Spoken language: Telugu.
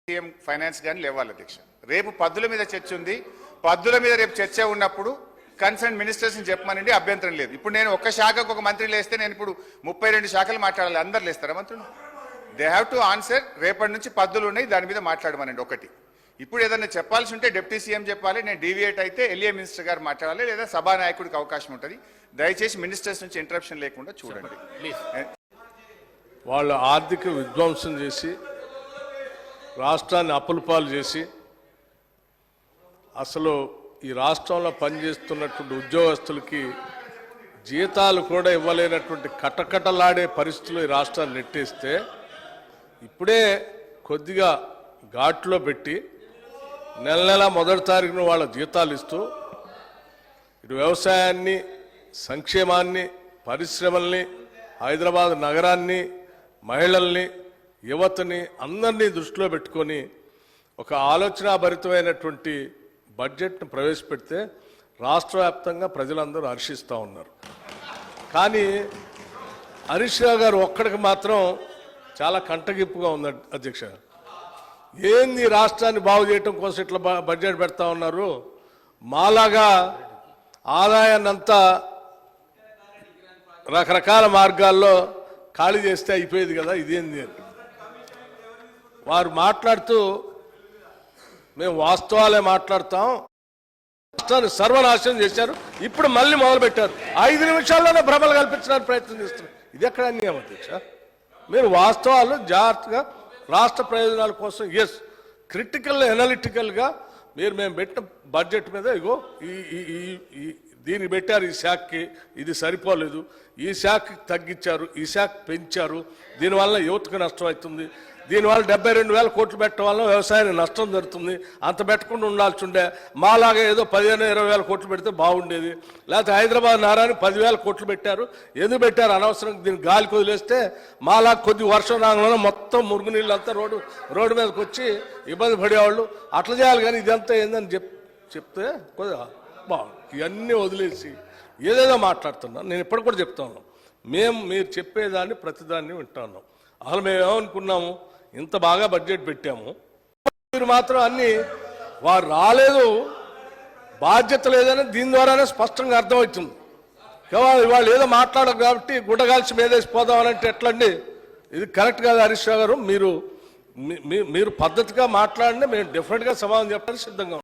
సీఎం ఫైనాన్స్ కానీ లేవాలి అధ్యక్ష. రేపు పద్దుల మీద చర్చ ఉంది. పద్దుల మీద రేపు చర్చ ఉన్నప్పుడు కన్సర్న్ మినిస్టర్స్ని చెప్పమనండి, అభ్యంతరం లేదు. ఇప్పుడు నేను ఒక శాఖకు ఒక మంత్రి లేస్తే నేను ఇప్పుడు 32 శాఖలు మాట్లాడాలి. అందరు లేస్తారా మంత్రులు? They have to answer. రేపటి నుంచి పద్దులు ఉన్నాయి, దాని మీద మాట్లాడమనండి. ఒకటి ఇప్పుడు ఏదైనా చెప్పాల్సి ఉంటే డిప్యూటీ సీఎం చెప్పాలి. నేను డీవియేట్ అయితే ఎల్ఏ మినిస్టర్ గారు మాట్లాడాలి, లేదా సభానాయకుడికి అవకాశం ఉంటుంది. దయచేసి మినిస్టర్స్ నుంచి ఇంటరప్షన్ లేకుండా చూడండి. వాళ్ళు ఆర్థిక విధ్వంసం చేసి రాష్ట్రాన్ని అప్పులపాలు చేసి అసలు ఈ రాష్ట్రంలో పనిచేస్తున్నటువంటి ఉద్యోగస్తులకి జీతాలు కూడా ఇవ్వలేనటువంటి కటకటలాడే పరిస్థితులు ఈ రాష్ట్రాన్ని నెట్టేస్తే ఇప్పుడే కొద్దిగా ఘాట్లో పెట్టి నెల నెల మొదటి తారీఖున వాళ్ళ జీతాలు ఇస్తూ ఇటు వ్యవసాయాన్ని, సంక్షేమాన్ని, పరిశ్రమల్ని, హైదరాబాద్ నగరాన్ని, మహిళల్ని, యువతని అందరినీ దృష్టిలో పెట్టుకొని ఒక ఆలోచనాభరితమైనటువంటి బడ్జెట్ను ప్రవేశపెడితే రాష్ట్ర వ్యాప్తంగా ప్రజలందరూ హర్షిస్తూ ఉన్నారు. కానీ హరీష్ రావు గారు ఒక్కడికి మాత్రం చాలా కంటగింపుగా ఉంది అధ్యక్ష. ఏంది రాష్ట్రాన్ని బాగు చేయటం కోసం ఇట్లా బడ్జెట్ పెడతా ఉన్నారు, మాలాగా ఆదాయాన్ని అంతా రకరకాల మార్గాల్లో ఖాళీ చేస్తే అయిపోయేది కదా, ఇదేంది అని వారు మాట్లాడుతూ మేము వాస్తవాలే మాట్లాడతాం, రాష్ట్రాన్ని సర్వనాశనం చేశారు, ఇప్పుడు మళ్ళీ మొదలుపెట్టారు, 5 నిమిషాల్లోనే భ్రమలు కల్పించడానికి ప్రయత్నం చేస్తున్నారు. ఇది ఎక్కడ అన్యాయం అధ్యక్ష? మీరు వాస్తవాలు జాగ్రత్తగా రాష్ట్ర ప్రయోజనాల కోసం క్రిటికల్ ఎనాలిటికల్గా మేము పెట్టిన బడ్జెట్ మీద ఇగో దీన్ని పెట్టారు, ఈ శాఖకి ఇది సరిపోలేదు, ఈ శాఖకి తగ్గించారు, ఈ శాఖ పెంచారు, దీనివల్ల యువతకు నష్టం అవుతుంది, దీనివల్ల 72,000 కోట్లు పెట్టడం వల్ల వ్యవసాయానికి నష్టం జరుగుతుంది, అంత పెట్టకుండా ఉండాల్సి ఉండే, మాలాగా ఏదో 15,000-20,000 కోట్లు పెడితే బాగుండేది, లేకపోతే హైదరాబాద్ నగరానికి 10,000 కోట్లు పెట్టారు, ఎందుకు పెట్టారు అనవసరం, దీన్ని గాలికి వదిలేస్తే మాలాగా కొద్ది వర్షం రాగానే మొత్తం మురుగునీళ్ళంతా రోడ్డు మీదకి వచ్చి ఇబ్బంది పడేవాళ్ళు, అట్లా చేయాలి. కానీ ఇదంతా ఏందని చెప్తే కొద్దిగా బాగుంది. ఇవన్నీ వదిలేసి ఏదేదో మాట్లాడుతున్నాను. నేను ఇప్పటికి కూడా చెప్తా ఉన్నాను, మీరు చెప్పేదాన్ని ప్రతిదాన్ని వింటున్నాం. అసలు మేము ఏమనుకున్నాము, ఇంత బాగా బడ్జెట్ పెట్టాము, మీరు మాత్రం అన్నీ వారు రాలేదు, బాధ్యత లేదని దీని ద్వారానే స్పష్టంగా అర్థమవుతుంది. వాళ్ళు ఏదో మాట్లాడరు కాబట్టి గుడ్డగాల్చి మీదేసి పోదామనంటే ఎట్లండి? ఇది కరెక్ట్ కాదు హరీష్ రావు గారు. మీరు పద్ధతిగా మాట్లాడినా మేము డెఫినెట్గా సమాధానం చెప్పడానికి సిద్ధంగా